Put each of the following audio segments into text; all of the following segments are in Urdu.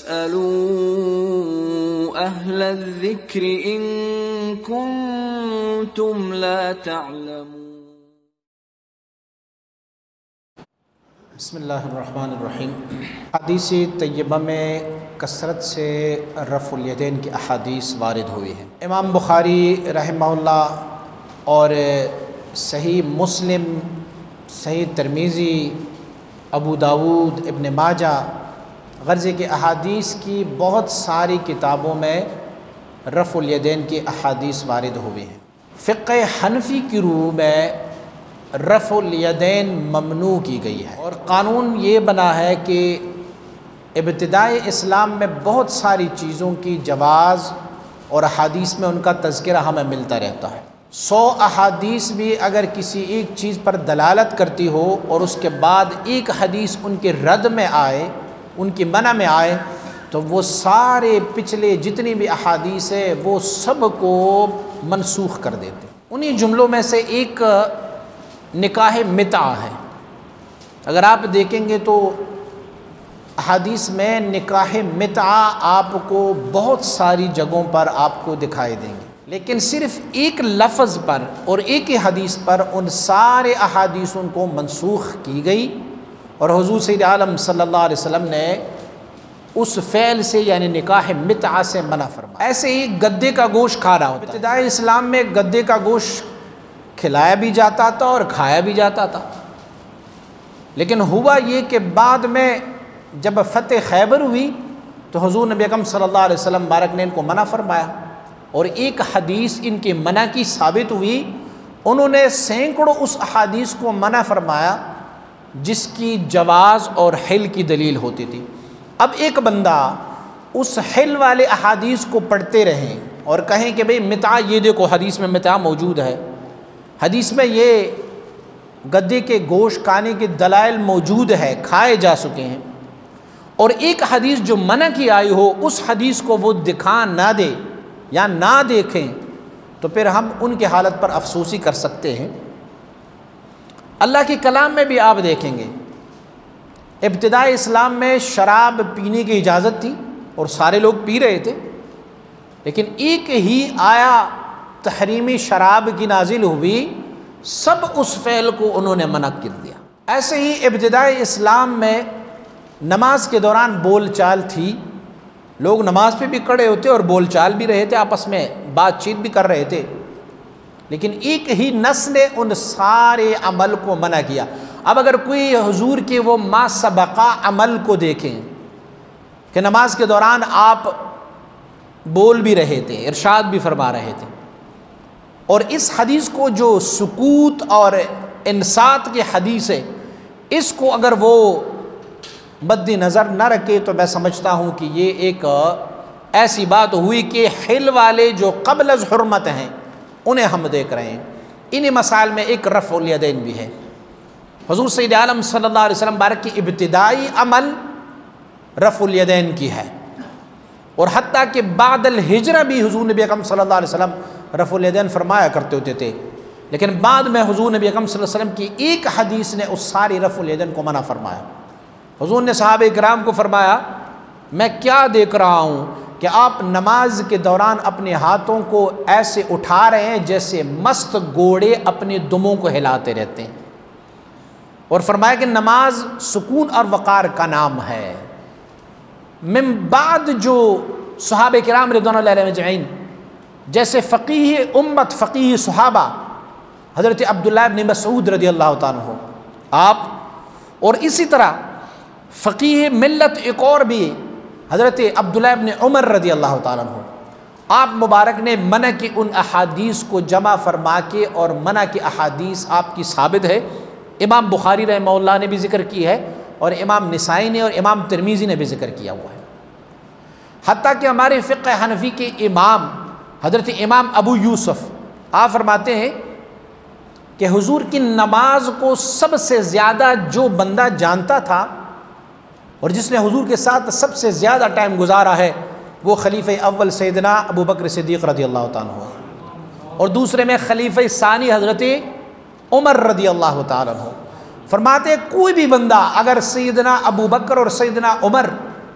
فاسألوا أهل الذكر إن كنتم لا تعلمون۔ بسم اللہ الرحمن الرحیم۔ حدیث طیبہ میں کثرت سے رفع الیدین کی احادیث وارد ہوئی ہیں۔ امام بخاری رحمہ اللہ اور صحیح مسلم، صحیح ترمذی، ابو داود، ابن ماجہ غرض کے احادیث کی بہت ساری کتابوں میں رفع الیدین کی احادیث وارد ہوئی ہیں۔ فقہ حنفی کی روح میں رفع الیدین ممنوع کی گئی ہے، اور قانون یہ بنا ہے کہ ابتدائی اسلام میں بہت ساری چیزوں کی جواز اور احادیث میں ان کا تذکرہ ہمیں ملتا رہتا ہے۔ 100 احادیث بھی اگر کسی ایک چیز پر دلالت کرتی ہو اور اس کے بعد ایک حدیث ان کے رد میں آئے، ان کی منع میں آئے، تو وہ سارے پچھلے جتنی بھی احادیث ہے وہ سب کو منسوخ کر دیتے۔ انہی جملوں میں سے ایک نکاح متعہ ہے۔ اگر آپ دیکھیں گے تو احادیث میں نکاح متعہ آپ کو بہت ساری جگہوں پر آپ کو دکھائی دیں گے، لیکن صرف ایک لفظ پر اور ایک ہی حدیث پر ان سارے احادیثوں کو منسوخ کی گئی، اور حضور سید عالم صلی اللہ علیہ وسلم نے اس فعل سے یعنی نکاح متعہ سے منع فرمایا۔ ایسے ہی گدے کا گوشت کھانا ہوتا ہے۔ ابتدائی اسلام میں گدے کا گوشت کھلایا بھی جاتا تھا اور کھایا بھی جاتا تھا، لیکن ہوا یہ کہ بعد میں جب فتح خیبر ہوئی تو حضور نبی اکرم صلی اللہ علیہ وسلم بارک نے ان کو منع فرمایا، اور ایک حدیث ان کی منع کی ثابت ہوئی۔ انہوں نے سینکڑوں اس احادیث کو منع فرمایا جس کی جواز اور حل کی دلیل ہوتی تھی۔ اب ایک بندہ اس حل والے احادیث کو پڑھتے رہیں اور کہیں کہ بھئی متعہ، یہ دیکھو حدیث میں متعہ موجود ہے، حدیث میں یہ گدے کے گوشت کھانے کے دلائل موجود ہے، کھائے جا سکے ہیں، اور ایک حدیث جو منع کی آئی ہو اس حدیث کو وہ دکھا نہ دے یا نہ دیکھیں، تو پھر ہم ان کی حالت پر افسوسی کر سکتے ہیں۔ اللہ کے کلام میں بھی آپ دیکھیں گے ابتدائی اسلام میں شراب پینے کی اجازت تھی اور سارے لوگ پی رہے تھے، لیکن ایک ہی آیا تحریمی شراب کی نازل ہوئی، سب اس فعل کو انہوں نے منع کر دیا۔ ایسے ہی ابتدائی اسلام میں نماز کے دوران بول چال تھی، لوگ نماز پہ بھی کھڑے ہوتے اور بول چال بھی رہے تھے، آپس میں بات چیت بھی کر رہے تھے، لیکن ایک ہی نص نے ان سارے عمل کو منع کیا۔ اب اگر کوئی حضور کے وہ ما سبقہ عمل کو دیکھیں کہ نماز کے دوران آپ بول بھی رہے تھے، ارشاد بھی فرما رہے تھے، اور اس حدیث کو جو سکوت اور انصات کی حدیث ہے، اس کو اگر وہ مد نظر نہ رکھے تو میں سمجھتا ہوں کہ یہ ایک ایسی بات ہوئی کہ حل والے جو قبل از حرمت ہیں انہیں ہم دیکھ رہے ہیں۔ انہی مسائل میں ایک رفع الیدین بھی ہے۔ حضور سید عالم صلی اللہ علیہ وسلم بارک کی ابتدائی عمل رفع الیدین کی ہے، اور حتیٰ کہ بعد الہجرہ بھی حضور نبی اکرم صلی اللہ علیہ وسلم رفع الیدین فرمایا کرتے ہوتے تھے، لیکن بعد میں حضور نبی اکرم صلی اللہ علیہ وسلم کی ایک حدیث نے اس ساری رفع الیدین کو منع فرمایا۔ حضور نے صحابہ کرام کو فرمایا، میں کیا دیکھ رہا ہوں کہ آپ نماز کے دوران اپنے ہاتھوں کو ایسے اٹھا رہے ہیں جیسے مست گھوڑے اپنے دموں کو ہلاتے رہتے ہیں، اور فرمایا کہ نماز سکون اور وقار کا نام ہے۔ من بعد جو صحابہ کرام رضوان اللہ علیہم اجمعین، جیسے فقیہ امت، فقیہ صحابہ حضرت عبداللہ ابن مسعود رضی اللہ تعالیٰ عنہ آپ، اور اسی طرح فقیہ ملت ایک اور بھی حضرت عبداللہ ابن عمر رضی اللہ تعالیٰ عنہ، آپ مبارک نے منع کی ان احادیث کو جمع فرما کے، اور منع کی احادیث آپ کی ثابت ہے، امام بخاری رحمہ اللہ نے بھی ذکر کی ہے، اور امام نسائی نے اور امام ترمذی نے بھی ذکر کیا ہوا ہے۔ حتیٰ کہ ہمارے فقہ حنفی کے امام حضرت امام ابو یوسف آپ فرماتے ہیں کہ حضور کی نماز کو سب سے زیادہ جو بندہ جانتا تھا اور جس نے حضور کے ساتھ سب سے زیادہ ٹائم گزارا ہے، وہ خلیفہ اول سیدنا ابو بکر صدیق رضی اللہ تعالیٰ عنہ، اور دوسرے میں خلیفہ ثانی حضرت عمر رضی اللہ تعالیٰ عنہ۔ فرماتے کوئی بھی بندہ اگر سیدنا ابو بکر اور سیدنا عمر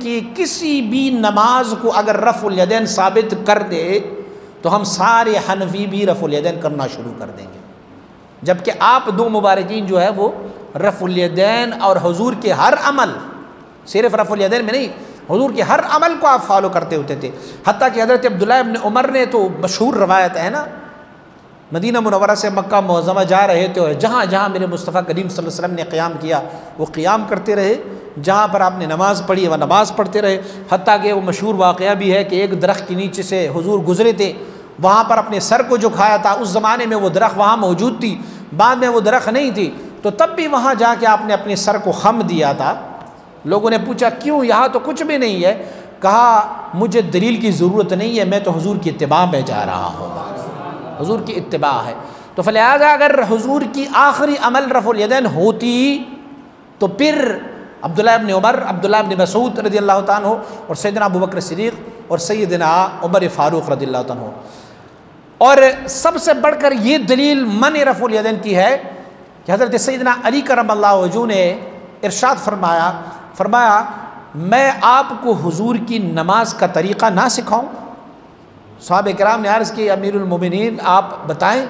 کی کسی بھی نماز کو اگر رفع الیدین ثابت کر دے تو ہم سارے حنفی بھی رفع الیدین کرنا شروع کر دیں گے، جبکہ آپ دو مبارکین جو ہے وہ رفع الیدین اور حضور کے ہر عمل، صرف رفع الیدین میں نہیں، حضور کے ہر عمل کو آپ فالو کرتے ہوتے تھے، حتیٰ کہ حضرت عبداللہ ابن عمر نے تو مشہور روایت ہے نا، مدینہ منورہ سے مکہ معظمہ جا رہے تھے اور جہاں جہاں میرے مصطفیٰ کریم صلی اللہ علیہ وسلم نے قیام کیا وہ قیام کرتے رہے، جہاں پر آپ نے نماز پڑھی وہ نماز پڑھتے رہے، حتیٰ کہ وہ مشہور واقعہ بھی ہے کہ ایک درخت کے نیچے سے حضور گزرے تھے، وہاں پر اپنے سر کو جھکایا تھا، اس زمانے میں وہ درخت وہاں موجود تھی، بعد میں وہ درخت نہیں تھی، تو تب بھی وہاں جا کے آپ نے اپنے سر کو خم دیا تھا۔ لوگوں نے پوچھا کیوں، یہاں تو کچھ بھی نہیں ہے، کہا مجھے دلیل کی ضرورت نہیں ہے، میں تو حضور کی اتباع میں جا رہا ہوں، حضور کی اتباع ہے۔ تو فلہذا اگر حضور کی آخری عمل رفع الیدین ہوتی تو پھر عبداللہ ابن عمر، عبداللہ ابن مسعود رضی اللہ تعالیٰ عنہ اور سیدنا ابوبکر صدیق اور سیدنا عمر فاروق رضی اللہ تعالیٰ عنہ، اور سب سے بڑھ کر یہ دلیل منع رفع الیدین کی ہے کہ حضرت سیدنا علی کرم اللہ وجہہ نے ارشاد فرمایا میں آپ کو حضور کی نماز کا طریقہ نہ سکھاؤں؟ صحابہ کرام نے عرض کی امیر المومنین آپ بتائیں۔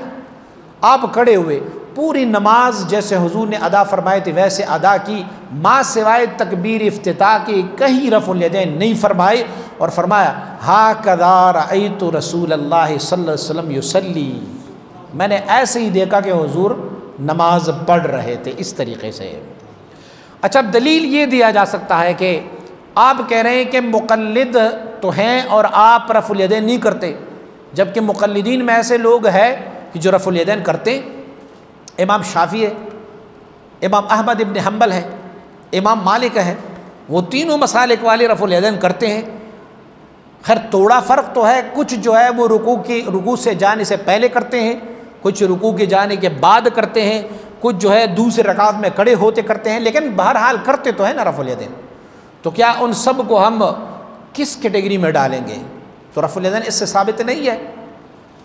آپ کھڑے ہوئے، پوری نماز جیسے حضور نے ادا فرمائے تھے ویسے ادا کی، ما سوائے تکبیر افتتاح کی کہیں رفع الیدین نہیں فرمائے، اور فرمایا ہاکذا رأیت رسول اللہ صلی اللہ علیہ وسلم یصلی، میں نے ایسے ہی دیکھا کہ حضور نماز پڑھ رہے تھے اس طریقے سے۔ اچھا دلیل یہ دیا جا سکتا ہے کہ آپ کہہ رہے ہیں کہ مقلد تو ہیں اور آپ رفع الیدین نہیں کرتے، جبکہ مقلدین میں ایسے لوگ ہیں کہ جو رفع الیدین کرتے، امام شافعی ہے، امام احمد ابن حنبل ہے، امام مالک ہے، وہ تینوں مسالک والے رفع الیدین کرتے ہیں۔ خیر تھوڑا فرق تو ہے، کچھ جو ہے وہ رکوع سے جانے سے پہلے کرتے ہیں، کچھ رکوع کے جانے کے بعد کرتے ہیں، کچھ جو ہے دوسرے رکعت میں کھڑے ہوتے کرتے ہیں، لیکن بہرحال کرتے تو ہے نا رفع الیدین۔ تو کیا ان سب کو ہم کس کیٹیگری میں ڈالیں گے؟ تو رفع الیدین اس سے ثابت نہیں ہے۔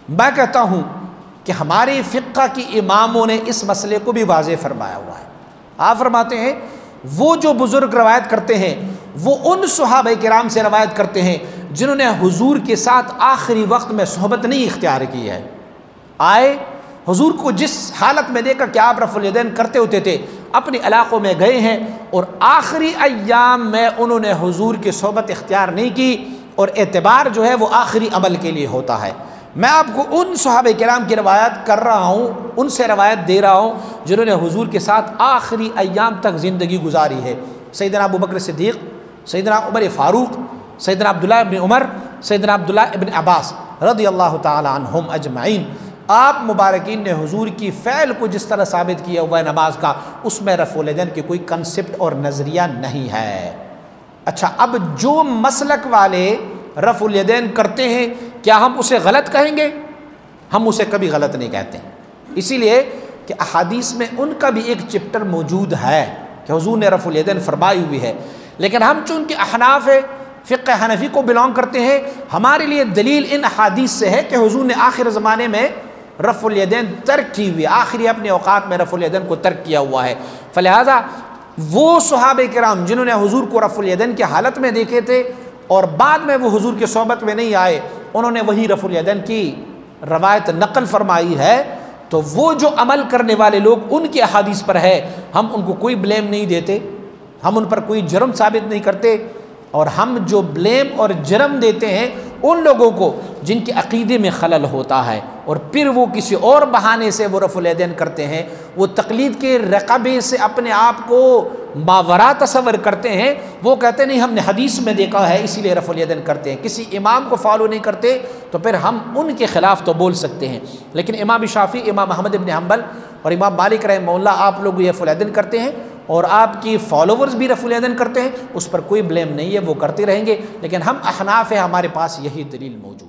میں کہتا ہوں کہ ہمارے فقہ کی اماموں نے اس مسئلے کو بھی واضح فرمایا ہوا ہے۔ آپ فرماتے ہیں وہ جو بزرگ روایت کرتے ہیں وہ ان صحابہ کرام سے روایت کرتے ہیں جنہوں نے حضور کے ساتھ آخری وقت میں صحبت نہیں اختیار کی ہے، آئے حضور کو جس حالت میں دیکھا کہ آپ رفع الیدین کرتے ہوتے تھے، اپنے علاقوں میں گئے ہیں اور آخری ایام میں انہوں نے حضور کی صحبت اختیار نہیں کی، اور اعتبار جو ہے وہ آخری عمل کے لیے ہوتا ہے۔ میں آپ کو ان صحابہ کرام کی روایت کر رہا ہوں، ان سے روایت دے رہا ہوں جنہوں نے حضور کے ساتھ آخری ایام تک زندگی گزاری ہے۔ سیدنا ابوبکر صدیق، سیدنا عمر فاروق، سیدنا عبداللہ ابن عمر، سیدنا عبداللہ ابن عباس رضی اللہ تعالی عنہم اجمعین۔ آپ مبارکین نے حضور کی فعل کو جس طرح ثابت کیا ہوا ہے نماز کا، اس میں رفع الیدین کی کوئی کنسپٹ اور نظریہ نہیں ہے۔ اچھا اب جو مسلک والے رفع الیدین کرتے ہیں کیا ہم اسے غلط کہیں گے؟ ہم اسے کبھی غلط نہیں کہتے، اسی لیے کہ احادیث میں ان کا بھی ایک چپٹر موجود ہے کہ حضور نے رفع الیدین فرمائی ہوئی ہے، لیکن ہم چونکہ احناف فقہ حنفی کو بلانگ کرتے ہیں، ہمارے لیے دلیل ان احادیث سے ہے کہ حضور نے آخر زمانے میں رفع الیدین ترک کی ہوئی، آخری اپنے اوقات میں رفع الیدین کو ترک کیا ہوا ہے۔ فلہذا وہ صحابہ کرام جنہوں نے حضور کو رفع الیدین کی حالت میں دیکھے تھے اور بعد میں وہ حضور کی صحبت میں نہیں آئے، انہوں نے وہی رفع الیدین کی روایت نقل فرمائی ہے، تو وہ جو عمل کرنے والے لوگ ان کی احادیث پر ہے، ہم ان کو کوئی بلیم نہیں دیتے، ہم ان پر کوئی جرم ثابت نہیں کرتے، اور ہم جو بلیم اور جرم دیتے ہیں ان لوگوں کو جن کے عقیدے میں خلل ہوتا ہے اور پھر وہ کسی اور بہانے سے وہ رفع الیدین کرتے ہیں، وہ تقلید کے رقبے سے اپنے آپ کو ماورا تصور کرتے ہیں، وہ کہتے نہیں ہم نے حدیث میں دیکھا ہے اسی لیے رفع الیدین کرتے ہیں، کسی امام کو فالو نہیں کرتے، تو پھر ہم ان کے خلاف تو بول سکتے ہیں۔ لیکن امام شافعی، امام احمد بن حنبل اور امام مالک رحمہ اللہ آپ لوگ یہ رفع الیدین کرتے ہیں اور آپ کی فالوورز بھی رفع الیدین کرتے ہیں، اس پر کوئی بلیم نہیں ہے، وہ کرتے رہیں گے، لیکن ہم احناف ہیں، ہمارے پاس یہی دلیل موجود ہے۔